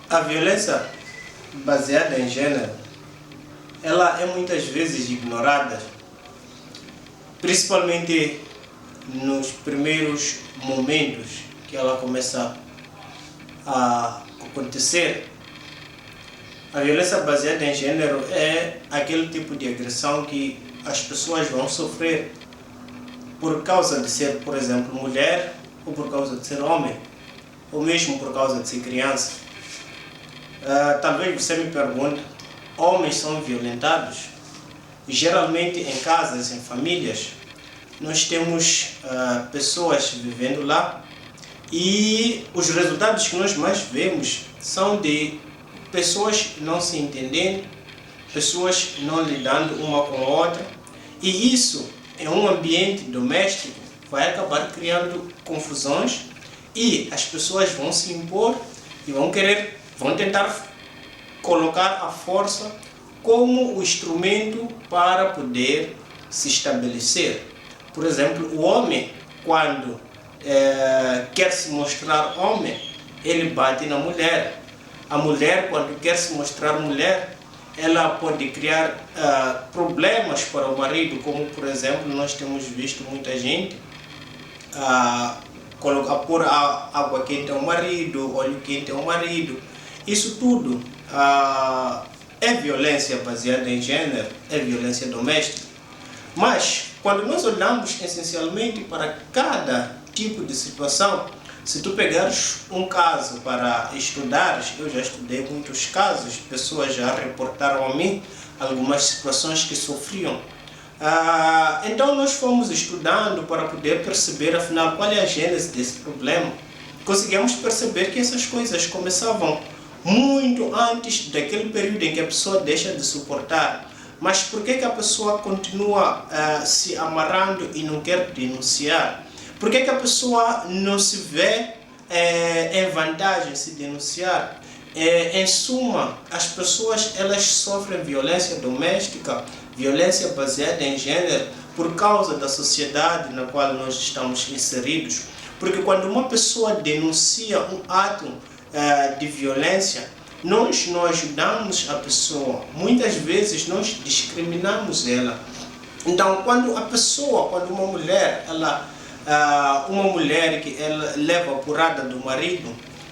A violência baseada em gênero, ela é muitas vezes ignorada, principalmente nos primeiros momentos que ela começa a acontecer. A violência baseada em gênero é aquele tipo de agressão que as pessoas vão sofrer por causa de ser, por exemplo, mulher, ou por causa de ser homem, ou mesmo por causa de ser criança. Talvez você me pergunte, homens são violentados? Geralmente em casas, em famílias, nós temos pessoas vivendo lá e os resultados que nós mais vemos são de pessoas não se entendendo, pessoas não lidando uma com a outra, e isso em um ambiente doméstico vai acabar criando confusões e as pessoas vão se impor e vão tentar colocar a força como o instrumento para poder se estabelecer. Por exemplo, o homem, quando quer se mostrar homem, ele bate na mulher. A mulher, quando quer se mostrar mulher, ela pode criar problemas para o marido, como por exemplo, nós temos visto muita gente pôr água quente ao marido, óleo quente ao marido. Isso tudo é violência baseada em gênero, é violência doméstica. Mas, quando nós olhamos essencialmente para cada tipo de situação, se tu pegares um caso para estudares, eu já estudei muitos casos, pessoas já reportaram a mim algumas situações que sofriam. Então nós fomos estudando para poder perceber afinal qual é a gênese desse problema. Conseguimos perceber que essas coisas começavam muito antes daquele período em que a pessoa deixa de suportar. Mas por que a pessoa continua se amarrando e não quer denunciar? Por que a pessoa não se vê em vantagem se denunciar? Em suma, as pessoas elas sofrem violência doméstica, violência baseada em gênero, por causa da sociedade na qual nós estamos inseridos. Porque quando uma pessoa denuncia um ato de violência, nós não ajudamos a pessoa, muitas vezes nós discriminamos ela. Então, quando uma mulher, uma mulher que ela leva a porrada do marido,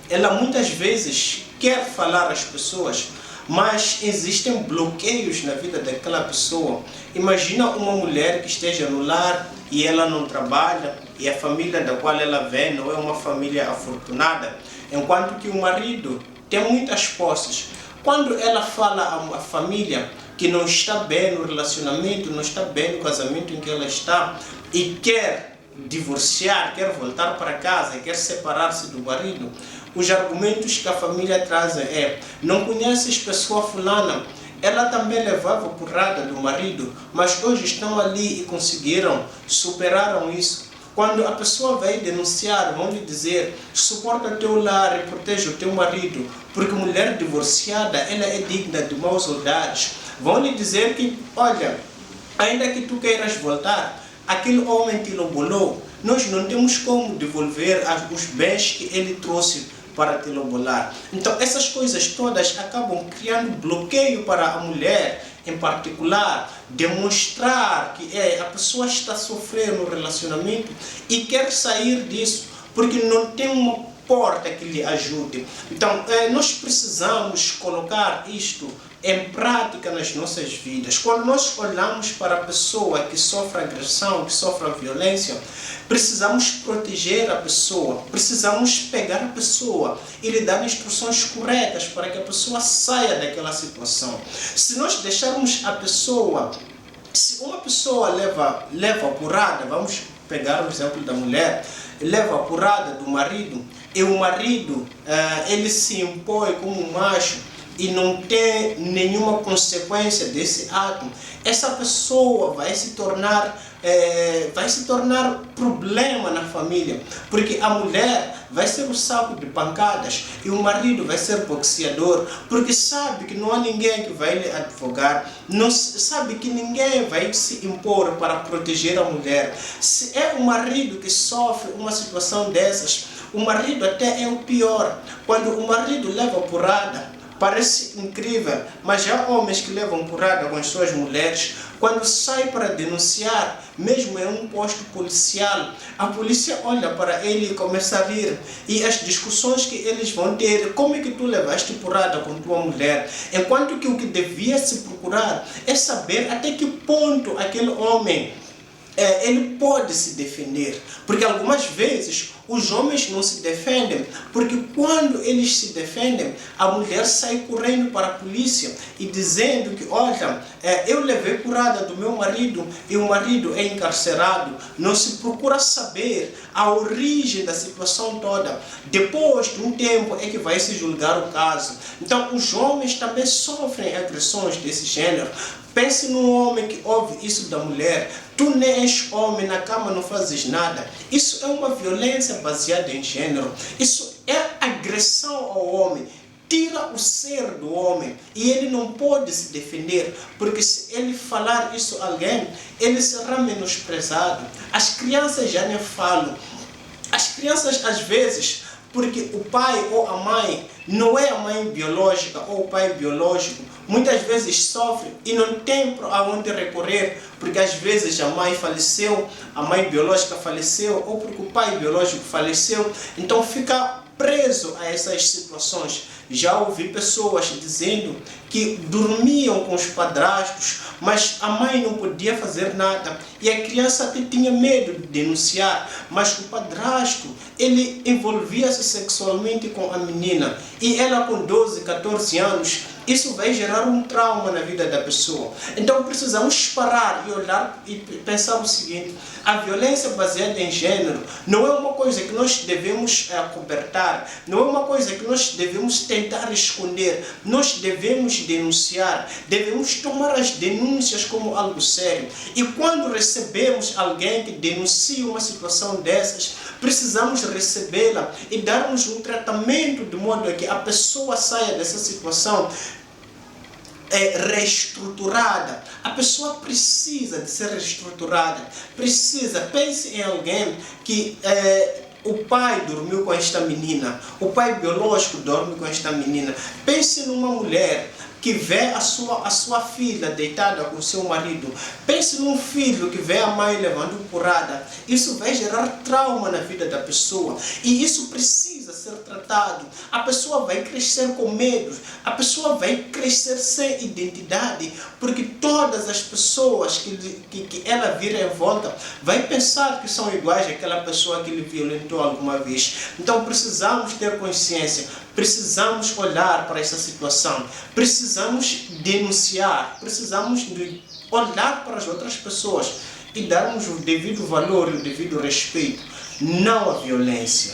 ela muitas vezes quer falar às pessoas, mas existem bloqueios na vida daquela pessoa. Imagina uma mulher que esteja no lar e ela não trabalha, e a família da qual ela vem não é uma família afortunada, enquanto que o marido tem muitas posses. Quando ela fala à família que não está bem no relacionamento, não está bem no casamento em que ela está e quer divorciar, quer voltar para casa, quer separar-se do marido, os argumentos que a família traz não conheces pessoa fulana, ela também levava porrada do marido, mas hoje estão ali e superaram isso. Quando a pessoa vai denunciar, vão lhe dizer, suporta o teu lar e proteja o teu marido, porque mulher divorciada, ela é digna de maus olhares. Vão lhe dizer que, olha, ainda que tu queiras voltar, aquele homem te lobolou, nós não temos como devolver os bens que ele trouxe para te lobolar. Então essas coisas todas acabam criando bloqueio para a mulher, em particular, demonstrar que a pessoa está sofrendo no relacionamento e quer sair disso, porque não tem uma porta que lhe ajude. Então, nós precisamos colocar isto em prática nas nossas vidas. Quando nós olhamos para a pessoa que sofre agressão, que sofre violência, precisamos proteger a pessoa, precisamos pegar a pessoa e lhe dar instruções corretas para que a pessoa saia daquela situação. Se nós deixarmos a pessoa, se uma pessoa leva a porrada, vamos pegar o exemplo da mulher, leva a porrada do marido, e o marido ele se impõe como macho e não tem nenhuma consequência desse ato, essa pessoa vai se tornar problema na família, porque a mulher vai ser o saco de pancadas e o marido vai ser boxeador, porque sabe que não há ninguém que vai lhe advogar, não sabe que ninguém vai se impor para proteger a mulher. Se é o marido que sofre uma situação dessas, O marido até é o pior. Quando o marido leva porrada, parece incrível, mas há homens que levam porrada com as suas mulheres. Quando sai para denunciar, mesmo em um posto policial, a polícia olha para ele e começa a rir. E as discussões que eles vão ter, como é que tu levaste porrada com tua mulher? Enquanto que o que devia se procurar é saber até que ponto aquele homem ele pode se defender, porque algumas vezes os homens não se defendem, porque quando eles se defendem, a mulher sai correndo para a polícia e dizendo que, olha, eu levei porrada do meu marido e o marido é encarcerado. Não se procura saber a origem da situação toda. Depois de um tempo é que vai se julgar o caso. Então os homens também sofrem agressões desse gênero. Pense num homem que ouve isso da mulher. Tu nem és homem, na cama não fazes nada. Isso é uma violência baseada em gênero. Isso é agressão ao homem. Tira o ser do homem e ele não pode se defender, porque se ele falar isso a alguém, ele será menosprezado. As crianças já nem falam. As crianças às vezes, porque o pai ou a mãe não é a mãe biológica ou o pai biológico, muitas vezes sofre e não tem para onde recorrer, porque às vezes a mãe faleceu, a mãe biológica faleceu, ou porque o pai biológico faleceu, então fica preso a essas situações. Já ouvi pessoas dizendo que dormiam com os padrastos, mas a mãe não podia fazer nada e a criança até tinha medo de denunciar, mas o padrasto, ele envolvia-se sexualmente com a menina e ela com 12, 14 anos, isso vai gerar um trauma na vida da pessoa. Então precisamos parar e olhar e pensar o seguinte: a violência baseada em gênero não é uma coisa que nós devemos cobertar, não é uma coisa que nós devemos tentar esconder. Nós devemos denunciar, devemos tomar as denúncias como algo sério. E quando recebemos alguém que denuncia uma situação dessas, precisamos recebê-la e darmos um tratamento de modo a que a pessoa saia dessa situação reestruturada. A pessoa precisa de ser reestruturada. Pense em alguém que o pai dormiu com esta menina, o pai biológico dorme com esta menina. Pense numa mulher que vê a sua filha deitada com seu marido. Pense num filho que vê a mãe levando porrada. Isso vai gerar trauma na vida da pessoa. E isso precisa ser tratado. A pessoa vai crescer com medo. A pessoa vai crescer sem identidade. Porque todas as pessoas que ela vira em volta vai pensar que são iguais àquela pessoa que lhe violentou alguma vez. Então precisamos ter consciência. Precisamos olhar para essa situação, precisamos denunciar, precisamos olhar para as outras pessoas e darmos o devido valor e o devido respeito, não a violência.